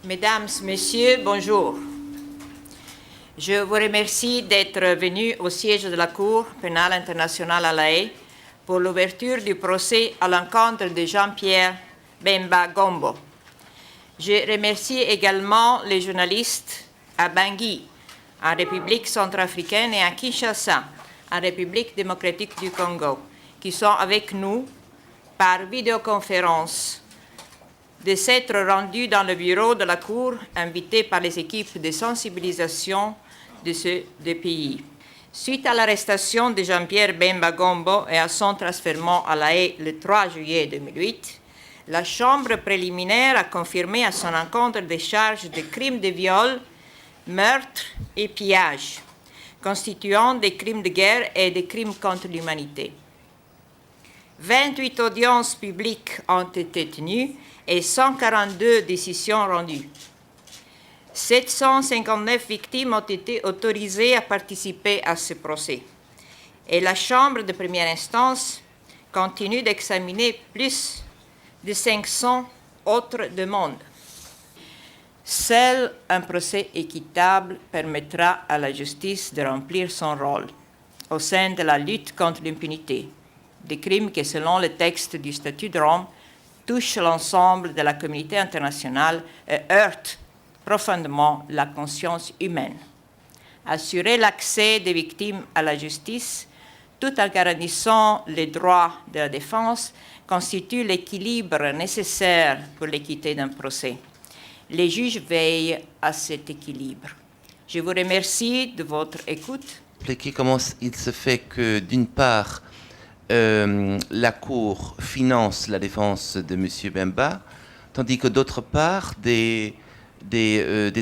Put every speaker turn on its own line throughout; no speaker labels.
Mesdames, Messieurs, bonjour. Je vous remercie d'être venus au siège de la Cour pénale internationale à La Haye pour l'ouverture du procès à l'encontre de Jean-Pierre Bemba Gombo. Je remercie également les journalistes à Bangui, en République centrafricaine, et à Kinshasa, en République démocratique du Congo, qui sont avec nous par vidéoconférence, de s'être rendus dans le bureau de la Cour, invités par les équipes de sensibilisation de ces deux pays. Suite à l'arrestation de Jean-Pierre Bemba Gombo et à son transfèrement à La Haye le 3 juillet 2008, la Chambre préliminaire a confirmé à son encontre des charges de crimes de viol, meurtre et pillage, constituant des crimes de guerre et des crimes contre l'humanité. 28 audiences publiques ont été tenues et 142 décisions rendues. 759 victimes ont été autorisées à participer à ce procès. Et la Chambre de première instance continue d'examiner plus de 500 autres demandes. Seul un procès équitable permettra à la justice de remplir son rôle au sein de la lutte contre l'impunité, des crimes qui, selon le texte du statut de Rome, touchent l'ensemble de la communauté internationale et heurtent profondément la conscience humaine. Assurer l'accès des victimes à la justice, tout en garantissant les droits de la défense, constitue l'équilibre nécessaire pour l'équité d'un procès. Les juges veillent à cet équilibre. Je vous remercie de votre écoute.
Comment il se fait que, d'une part, la Cour finance la défense de M. Bemba, tandis que, d'autre part, des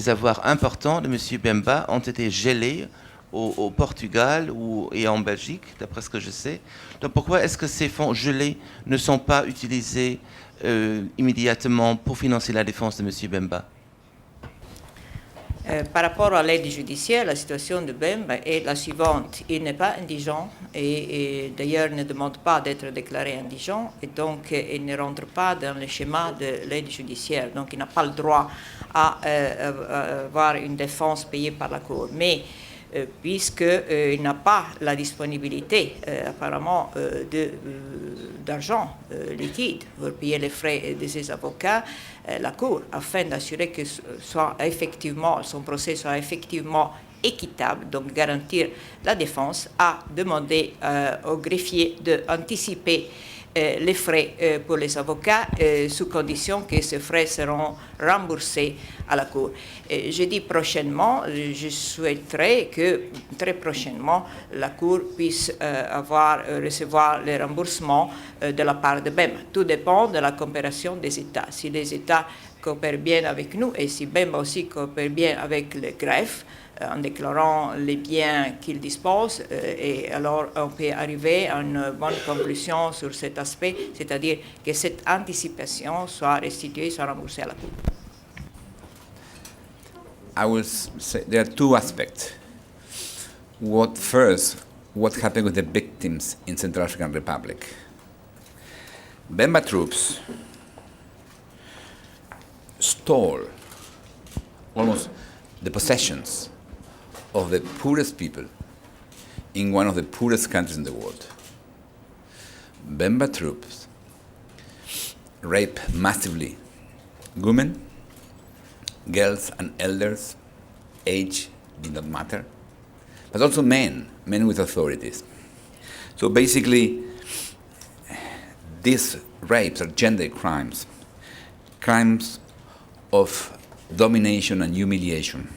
avoirs importants de M. Bemba ont été gelés au Portugal et en Belgique, d'après ce que je sais. Donc pourquoi est-ce que ces fonds gelés ne sont pas utilisés immédiatement pour financer la défense de M. Bemba?
Par rapport à l'aide judiciaire, la situation de Bemba est la suivante. Il n'est pas indigent et d'ailleurs ne demande pas d'être déclaré indigent et donc il ne rentre pas dans le schéma de l'aide judiciaire. Donc il n'a pas le droit à avoir une défense payée par la Cour. Mais puisqu'il n'a pas la disponibilité apparemment d'argent liquide pour payer les frais de ses avocats, la Cour, afin d'assurer que son procès soit effectivement équitable, donc garantir la défense, a demandé au greffier d'anticiper les frais pour les avocats, sous condition que ces frais seront remboursés à la Cour. Je dis prochainement, je souhaiterais que très prochainement la Cour puisse recevoir les remboursements de la part de Bemba. Tout dépend de la coopération des États. Si les États coopèrent bien avec nous et si Bemba aussi coopère bien avec le greffe, en déclarant les biens qu'il dispose, et alors on peut arriver à une bonne conclusion sur cet aspect, c'est-à-dire que cette anticipation soit restituée, soit remboursée à la Cour.
I will say there are two aspects. First, what happened with the victims in Central African Republic. Bemba troops stole almost the possessions of the poorest people in one of the poorest countries in the world. Bemba troops rape massively women, girls and elders. Age did not matter, but also men with authorities. So basically, these rapes are gender crimes of domination and humiliation,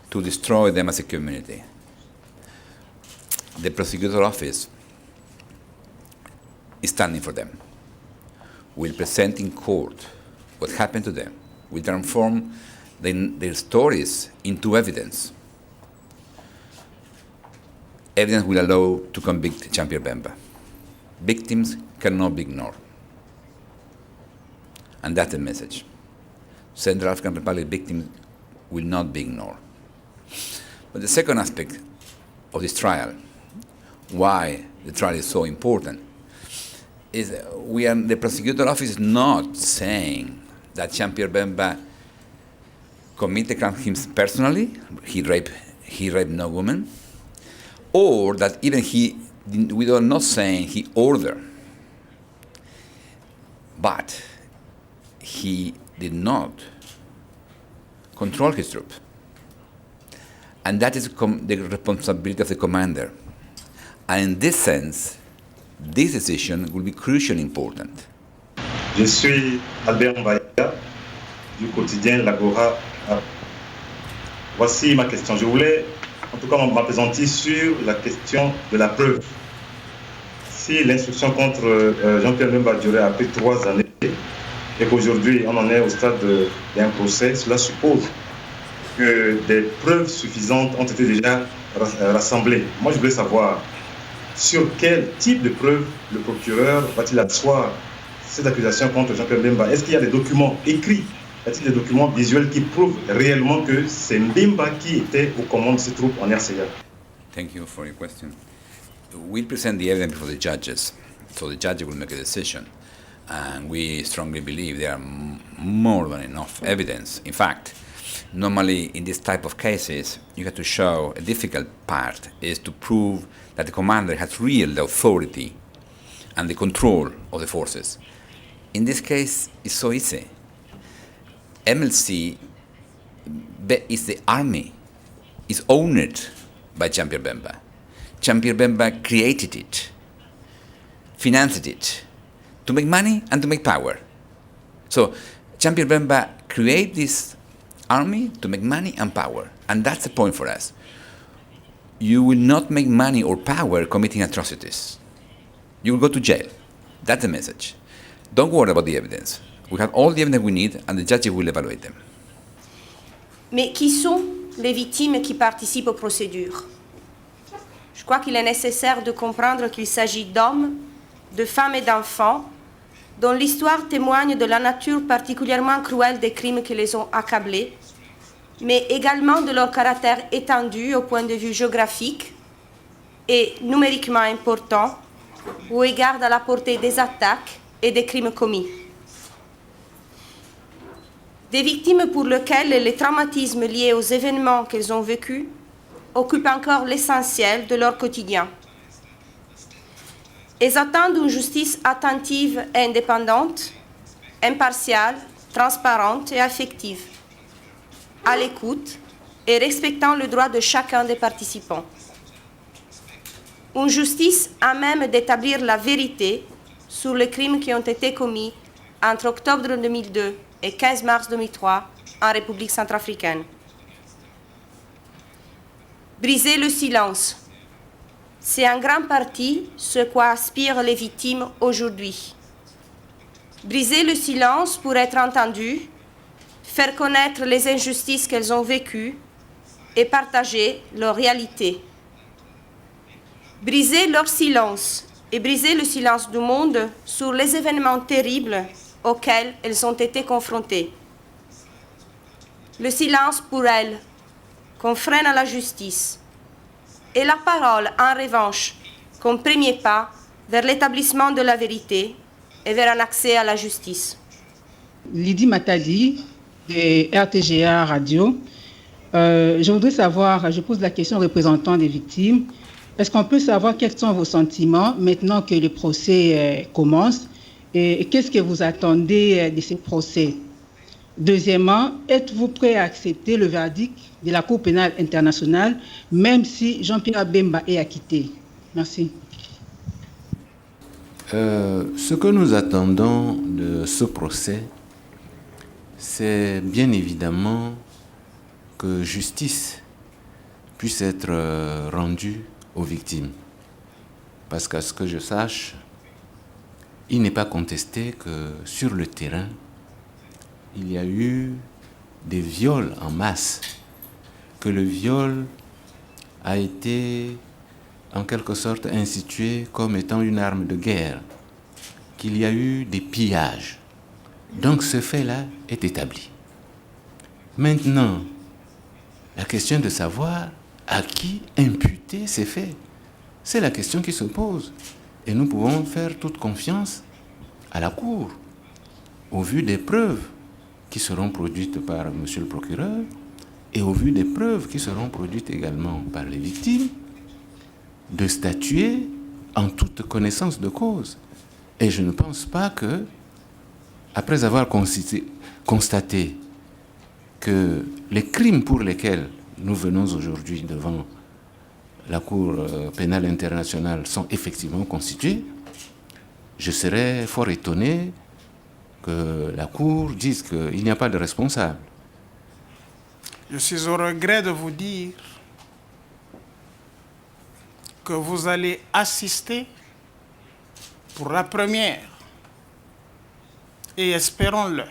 to destroy them as a community. The prosecutor office is standing for them, will present in court what happened to them, will transform their stories into evidence. Evidence will allow to convict Jean-Pierre Bemba. Victims cannot be ignored. And that's the message. Central African Republic victims will not be ignored. But the second aspect of this trial, why the trial is so important, is the prosecutor office is not saying that Jean-Pierre Bemba committed crime personally, he raped no woman, or that even we are not saying he ordered, but he did not control his troop. And that is the responsibility of the commander. And in this sense, this decision will be crucially important.
Je suis Albert Mbaya du quotidien L'Agora. Voici ma question. Je voulais en tout cas m'appesantir sur la question de la preuve. Si l'instruction contre Jean-Pierre Bemba durait après 3 années et qu'aujourd'hui on en est au stade d'un procès, cela suppose que des preuves suffisantes ont été déjà rassemblées. Moi je voulais savoir sur quel type de preuves le procureur va-t-il asseoir cette accusation contre Jean-Pierre Bemba. Est-ce qu'il y a des documents écrits? Y a-t-il des documents visuels qui prouvent réellement que c'est Mbemba qui était aux commandes de ces troupes en RCA?
Thank you for your question. We'll present the evidence before the judges, so the judges will make a decision. And we strongly believe there are more than enough evidence. In fact, normally in this type of cases, you have to show a difficult part is to prove that the commander has real authority and the control of the forces. In this case, it's so easy. MLC is the army, is owned by Jean-Pierre Bemba. Jean-Pierre Bemba created it, financed it, to make money and to make power. So Jean-Pierre Bemba created this army to make money and power, and that's the point for us. You will not make money or power committing atrocities. You will go to jail. That's the message. Don't worry about the evidence. We have all the evidence we need, and the judges will evaluate them.
Mais qui sont les victimes qui participent aux procédures? Je crois qu'il est nécessaire de comprendre qu'il s'agit d'hommes, de femmes et d'enfants dont l'histoire témoigne de la nature particulièrement cruelle des crimes qui les ont accablés, mais également de leur caractère étendu au point de vue géographique et numériquement important, au égard de la portée des attaques et des crimes commis. Des victimes pour lesquelles les traumatismes liés aux événements qu'elles ont vécus occupent encore l'essentiel de leur quotidien. Elles attendent une justice attentive et indépendante, impartiale, transparente et affective, à l'écoute et respectant le droit de chacun des participants. Une justice à même d'établir la vérité sur les crimes qui ont été commis entre octobre 2002 et 15 mars 2003 en République centrafricaine. Briser le silence, c'est en grande partie ce à quoi aspirent les victimes aujourd'hui. Briser le silence pour être entendues, faire connaître les injustices qu'elles ont vécues et partager leur réalité. Briser leur silence et briser le silence du monde sur les événements terribles auxquels elles ont été confrontées. Le silence pour elles, qu'on freine à la justice, et la parole, en revanche, comme premier pas vers l'établissement de la vérité et vers un accès à la justice.
Lydie Matadi, de RTGA Radio. Je voudrais savoir, je pose la question aux représentants des victimes, est-ce qu'on peut savoir quels sont vos sentiments maintenant que le procès commence et qu'est-ce que vous attendez de ce procès? Deuxièmement, êtes-vous prêt à accepter le verdict de la Cour pénale internationale, même si Jean-Pierre Bemba est acquitté? Merci.
Ce que nous attendons de ce procès, c'est bien évidemment que justice puisse être rendue aux victimes. Parce qu'à ce que je sache, il n'est pas contesté que sur le terrain, il y a eu des viols en masse, que le viol a été en quelque sorte institué comme étant une arme de guerre, qu'il y a eu des pillages. Donc ce fait-là est établi. Maintenant, la question de savoir à qui imputer ces faits, c'est la question qui se pose. Et nous pouvons faire toute confiance à la Cour, au vu des preuves qui seront produites par monsieur le procureur et au vu des preuves qui seront produites également par les victimes, de statuer en toute connaissance de cause. Et je ne pense pas que, après avoir constaté que les crimes pour lesquels nous venons aujourd'hui devant la Cour pénale internationale sont effectivement constitués, je serais fort étonné que la Cour dise qu'il n'y a pas de responsable.
Je suis au regret de vous dire que vous allez assister pour la première, et espérons-le,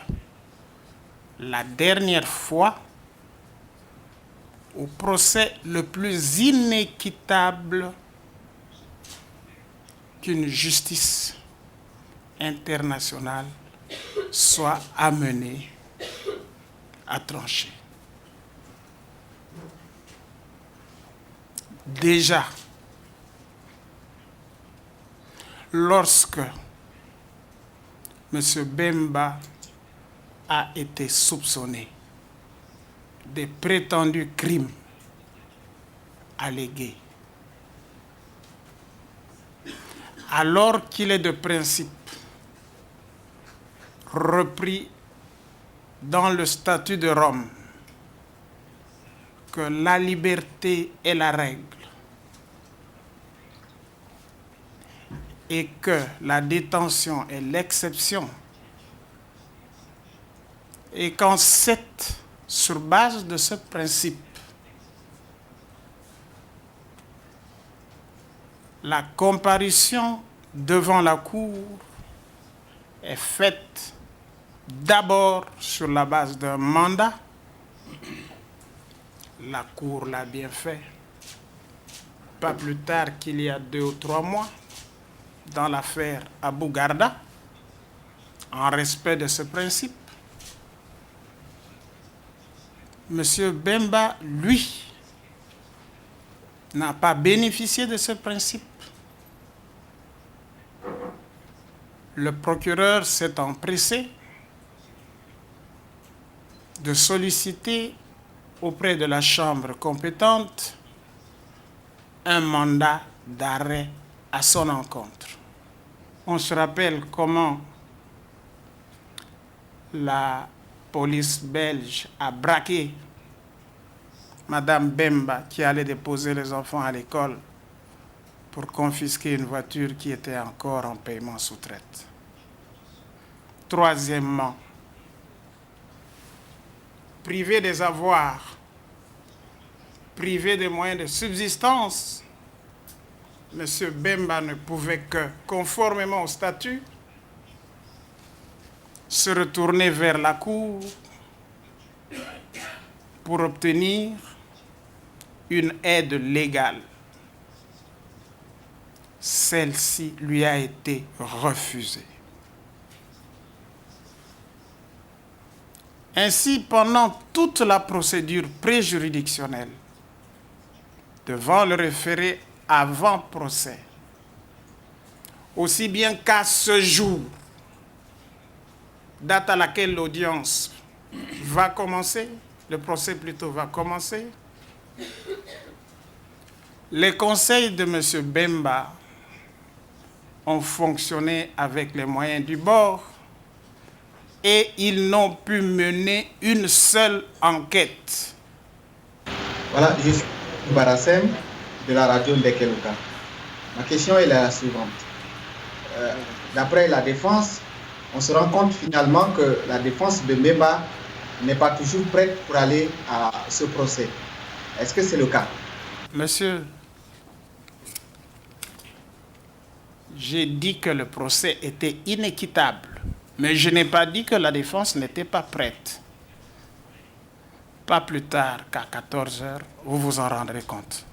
la dernière fois, au procès le plus inéquitable qu'une justice internationale soit amenée à trancher. Déjà, lorsque M. Bemba a été soupçonné des prétendus crimes allégués, alors qu'il est de principe repris dans le statut de Rome que la liberté est la règle et que la détention est l'exception, et qu'en sur base de ce principe, la comparution devant la Cour est faite d'abord sur la base d'un mandat. La Cour l'a bien fait, pas plus tard qu'il y a 2 ou 3 mois, dans l'affaire Abou Garda, en respect de ce principe. M. Bemba, lui, n'a pas bénéficié de ce principe. Le procureur s'est empressé de solliciter auprès de la chambre compétente un mandat d'arrêt à son encontre. On se rappelle comment la police belge a braqué Madame Bemba qui allait déposer les enfants à l'école pour confisquer une voiture qui était encore en paiement sous traite. Troisièmement, privé des avoirs, privé des moyens de subsistance, M. Bemba ne pouvait que, conformément au statut, se retourner vers la Cour pour obtenir une aide légale. Celle-ci lui a été refusée. Ainsi, pendant toute la procédure préjuridictionnelle, devant le référé avant procès, aussi bien qu'à ce jour, date à laquelle l'audience va commencer, le procès plutôt va commencer, les conseils de M. Bemba ont fonctionné avec les moyens du bord et ils n'ont pu mener une seule enquête.
Voilà, je suis Barassem de la radio Ndekeluka. Ma question est la suivante. D'après la défense, on se rend compte finalement que la défense de Bemba n'est pas toujours prête pour aller à ce procès. Est-ce que c'est le cas?
Monsieur, j'ai dit que le procès était inéquitable, mais je n'ai pas dit que la défense n'était pas prête. Pas plus tard qu'à 14 h, vous vous en rendrez compte.